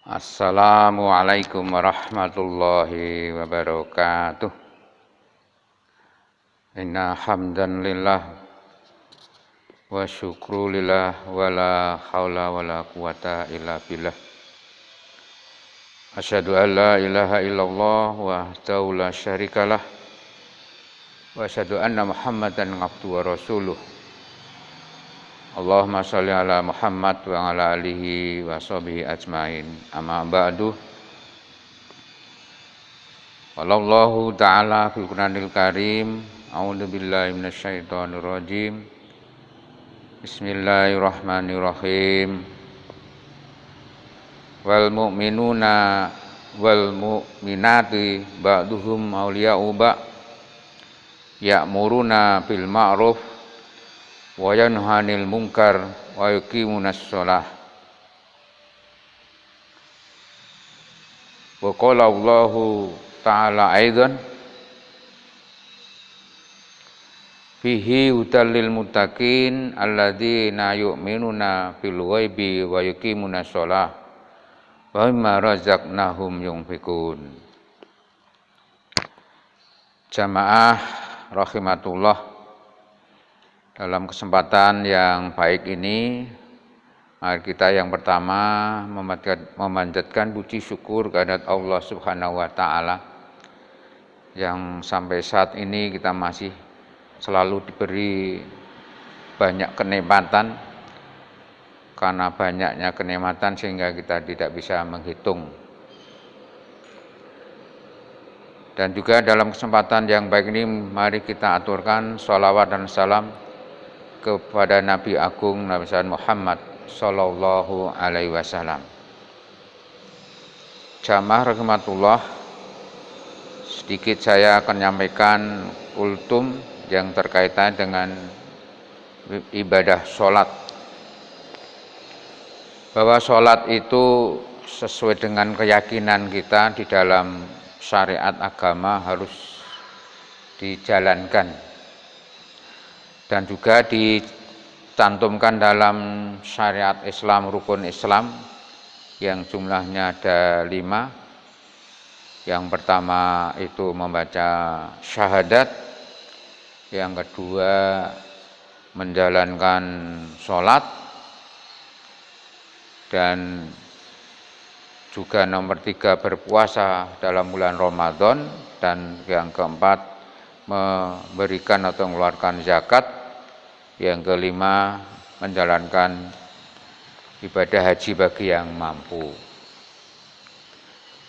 Assalamualaikum warahmatullahi wabarakatuh. Inna hamdan lillah wa syukru lillah wa la hawla wa la quwata illa billah. Asyhadu an la ilaha illallah wahdahu la syarikalah wa asyhadu anna Muhammadan abduhu wa rasuluh. Allahumma sholli ala Muhammad wa ala alihi wa sahbihi ajmain. Amma ba'du. Wallahu ta'ala fil Qur'anil Karim. A'udzu billahi minasyaitonir rajim. Bismillahirrahmanirrahim. Wal mu'minuna wal mu'minati ba'duhum awliya'u ba' ya'muruna bil ma'ruf wa yanhanil munkar wa yuqimunas shalah. Wa qala Allahu ta'ala aidan fihi hudallil muttaqin alladzina yu'minuna bil ghaibi wa yuqimunas shalah wa mimma razaqnahum yunfikun. Jamaah rahimatullah, dalam kesempatan yang baik ini, mari kita yang pertama memanjatkan puji syukur kehadirat Allah Subhanahu wa Ta'ala yang sampai saat ini kita masih selalu diberi banyak kenikmatan. Karena banyaknya kenikmatan sehingga kita tidak bisa menghitung. Dan juga dalam kesempatan yang baik ini, mari kita aturkan sholawat dan salam kepada Nabi Agung Nabi Muhammad Sallallahu Alaihi Wasallam. Jamaah rahimatullah, sedikit saya akan menyampaikan kultum yang terkaitan dengan ibadah sholat. Bahwa sholat itu sesuai dengan keyakinan kita di dalam syariat agama harus dijalankan. Dan juga dicantumkan dalam syariat Islam, rukun Islam yang jumlahnya ada 5. Yang pertama itu membaca syahadat, yang kedua menjalankan sholat, dan juga nomor 3 berpuasa dalam bulan Ramadan, dan yang keempat memberikan atau mengeluarkan zakat. Yang kelima, menjalankan ibadah haji bagi yang mampu.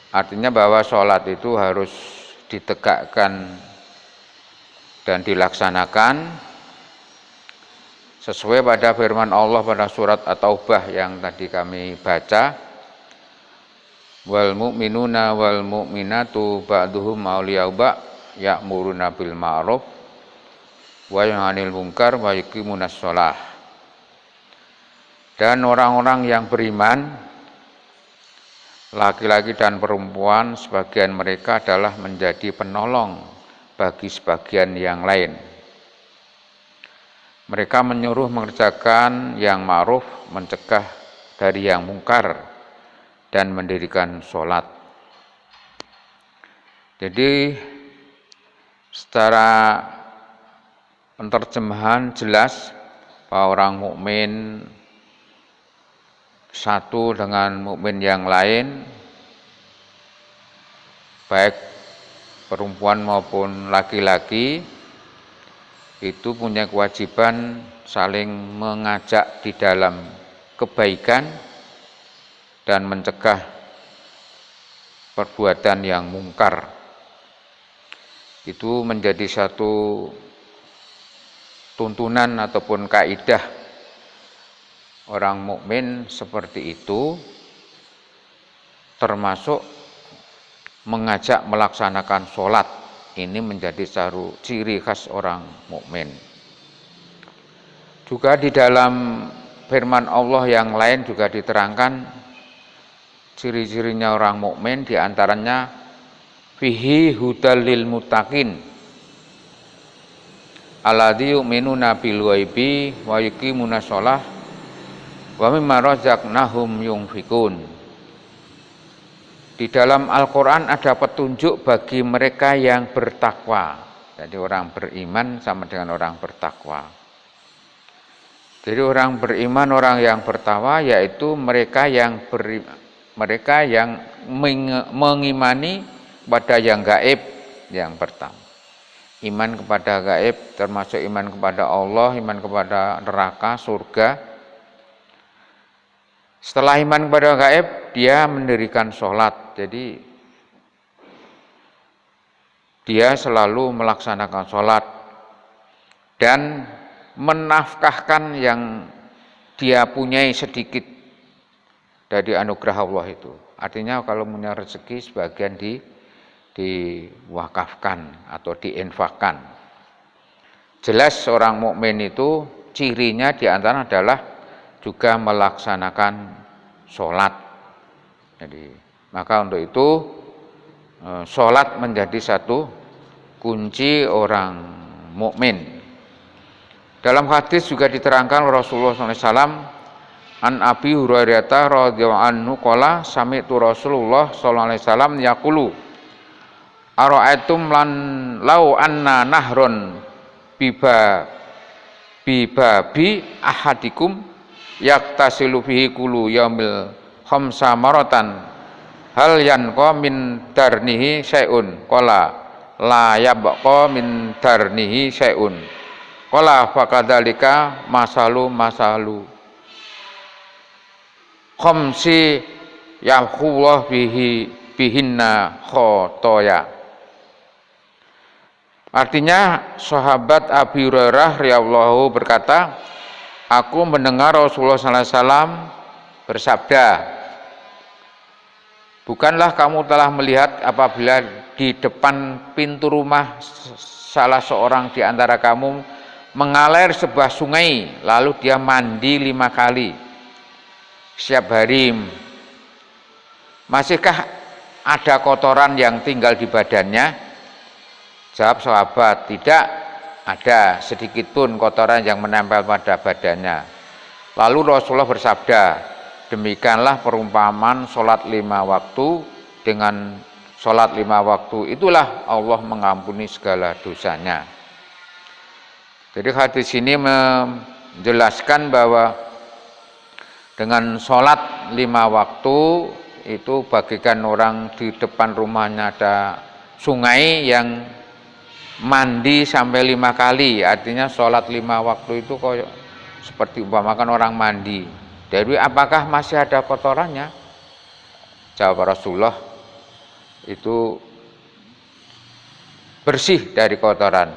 Artinya bahwa sholat itu harus ditegakkan dan dilaksanakan sesuai pada firman Allah pada surat At-Taubah yang tadi kami baca. Wal mu'minuna wal mu'minatu ba'duhum awliya'u ba' ya'muruna bil ma'ruf wa yanhanil munkar wa yuqimunas shalah. Dan orang-orang yang beriman, laki-laki dan perempuan, sebagian mereka adalah menjadi penolong bagi sebagian yang lain. Mereka menyuruh mengerjakan yang ma'ruf, mencegah dari yang mungkar, dan mendirikan sholat. Jadi secara penerjemahan jelas bahwa orang mukmin satu dengan mukmin yang lain, baik perempuan maupun laki-laki, itu punya kewajiban saling mengajak di dalam kebaikan dan mencegah perbuatan yang mungkar. Itu menjadi satu tuntunan ataupun kaidah orang mukmin seperti itu, termasuk mengajak melaksanakan sholat. Ini menjadi ciri khas orang mukmin. Juga di dalam firman Allah yang lain juga diterangkan ciri-cirinya orang mukmin, diantaranya fihi hudallil muttaqin alladzi yu'minuna bil ghaibi wa yuqimunas shalah wa mimma razaqnahum yunfikun. Di dalam Al-Quran ada petunjuk bagi mereka yang bertakwa. Jadi orang beriman sama dengan orang bertakwa. Jadi orang beriman, orang yang bertakwa yaitu mereka yang mengimani pada yang gaib yang pertama. Iman kepada gaib termasuk iman kepada Allah, iman kepada neraka, surga. Setelah iman kepada gaib, dia mendirikan sholat. Jadi dia selalu melaksanakan sholat dan menafkahkan yang dia punyai sedikit dari anugerah Allah itu. Artinya kalau punya rezeki sebagian diwakafkan atau diinfakkan. Jelas orang mukmin itu cirinya diantara adalah juga melaksanakan sholat. Jadi maka untuk itu sholat menjadi satu kunci orang mukmin. Dalam hadis juga diterangkan Rasulullah SAW, an Abi Hurairah radhiyallahu anhu qala sami'tu Rasulullah sallallahu alaihi wasallam yaqulu ara'aitum lan lau anna nahron bibabi ahadikum yaktasilu fihi kulu yaumil khamsa maratan hal yanqa min darnihi syai'un qala la yabqa min darnihi syai'un qala fakadzalika masalu khamsi yahullah bihinna khotoya. Artinya sahabat Abi Hurairah radhiyallahu berkata, aku mendengar Rasulullah SAW bersabda, bukanlah kamu telah melihat apabila di depan pintu rumah salah seorang di antara kamu mengalir sebuah sungai, lalu dia mandi 5 kali setiap hari, masihkah ada kotoran yang tinggal di badannya? Jawab sahabat, tidak ada sedikit pun kotoran yang menempel pada badannya. Lalu Rasulullah bersabda, demikianlah perumpamaan sholat 5 waktu. Dengan sholat 5 waktu itulah Allah mengampuni segala dosanya. Jadi hadis ini menjelaskan bahwa dengan sholat 5 waktu itu bagikan orang di depan rumahnya ada sungai yang mandi sampai 5 kali, artinya sholat 5 waktu itu kok seperti umpamakan orang mandi. Dari apakah masih ada kotorannya? Jawab Rasulullah, itu bersih dari kotoran,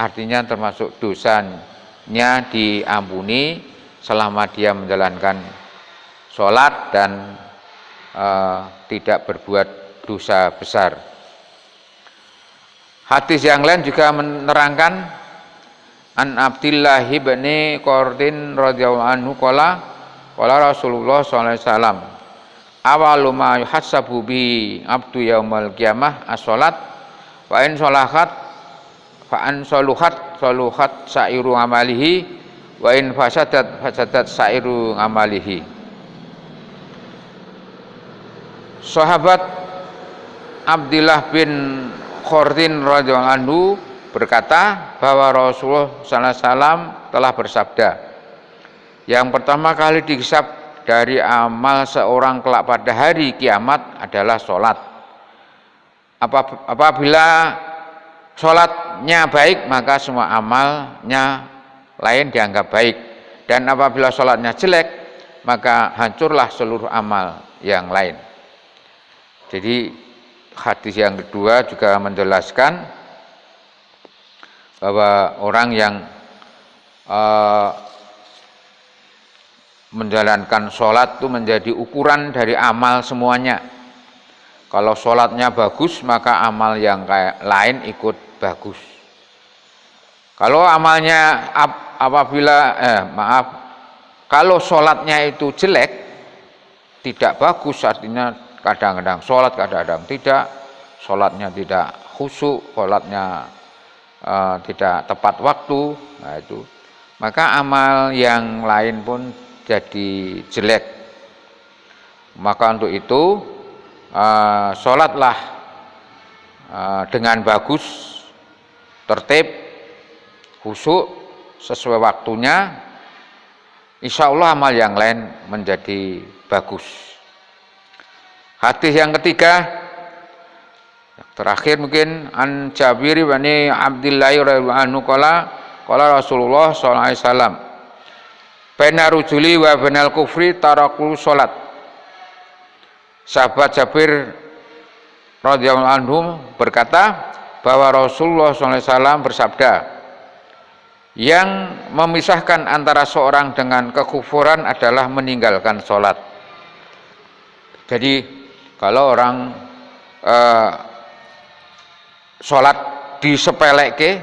artinya termasuk dosanya diampuni selama dia menjalankan sholat dan tidak berbuat dosa besar. Hadis yang lain juga menerangkan an Abdillah bin Qurdin radhiyallahu anhu qala Rasulullah sallallahu alaihi wasallam awalu ma yuhasabu bi abdu yaumal qiyamah as-salat wa in salahat fa an saluhat sairu amalihi wa in fasadat sairu amalihi. Sahabat Abdillah bin Qurdin radhiyallahu anhu berkata bahwa Rasulullah sallallahu alaihi wasallam telah bersabda, yang pertama kali dihisab dari amal seorang kelak pada hari kiamat adalah sholat. Apabila sholatnya baik, maka semua amalnya lain dianggap baik, dan apabila sholatnya jelek, maka hancurlah seluruh amal yang lain. Jadi hadis yang kedua juga menjelaskan bahwa orang yang menjalankan sholat itu menjadi ukuran dari amal semuanya. Kalau sholatnya bagus, maka amal yang lain ikut bagus. Kalau amalnya kalau sholatnya itu jelek, tidak bagus, artinya kadang-kadang sholat, kadang-kadang tidak, sholatnya tidak khusyuk, sholatnya tidak tepat waktu, nah itu, maka amal yang lain pun jadi jelek. Maka untuk itu sholatlah dengan bagus, tertib, khusyuk, sesuai waktunya, insya Allah amal yang lain menjadi bagus. Hadis yang ketiga, terakhir mungkin, an Jabir bin Abdillah radhiyallahu anhu qala Rasulullah sallallahu alaihi wasallam, baina rujuli wa bainal kufri tarakul salat. Sahabat Jabir radhiyallahu anhu berkata bahwa Rasulullah sallallahu alaihi wasallam bersabda, yang memisahkan antara seorang dengan kekufuran adalah meninggalkan sholat. Jadi kalau orang sholat disepeleke,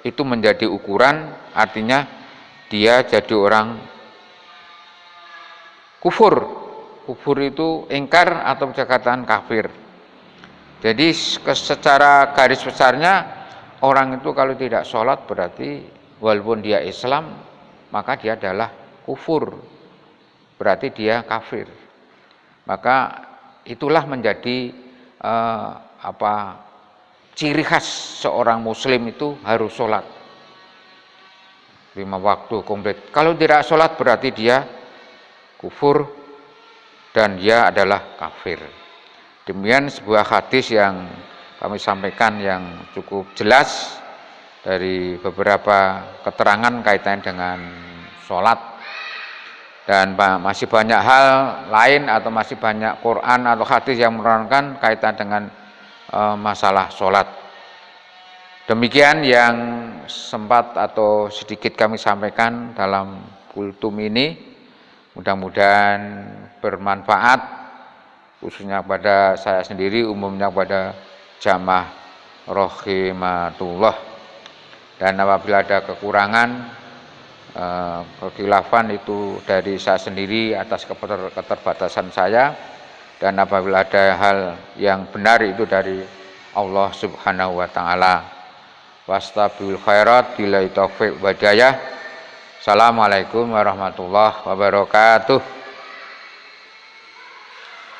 itu menjadi ukuran, artinya dia jadi orang kufur. Kufur itu ingkar atau perkataan kafir. Jadi secara garis besarnya, orang itu kalau tidak sholat berarti walaupun dia Islam, maka dia adalah kufur, berarti dia kafir. Maka itulah menjadi ciri khas seorang muslim itu harus sholat 5 waktu komplit. Kalau tidak sholat berarti dia kufur dan dia adalah kafir. Demikian sebuah hadis yang kami sampaikan yang cukup jelas dari beberapa keterangan kaitan dengan sholat, dan masih banyak hal lain atau masih banyak Quran atau hadis yang menerangkan kaitan dengan masalah sholat. Demikian yang sempat atau sedikit kami sampaikan dalam kultum ini, mudah-mudahan bermanfaat khususnya pada saya sendiri, umumnya pada jamaah rahimatullah. Dan apabila ada kekurangan, kekhilafan itu dari saya sendiri atas keterbatasan saya, dan apabila ada hal yang benar itu dari Allah Subhanahu wa taala. Wastabiqul khairat, billahi taufiq wa hidayah. Assalamualaikum warahmatullahi wabarakatuh.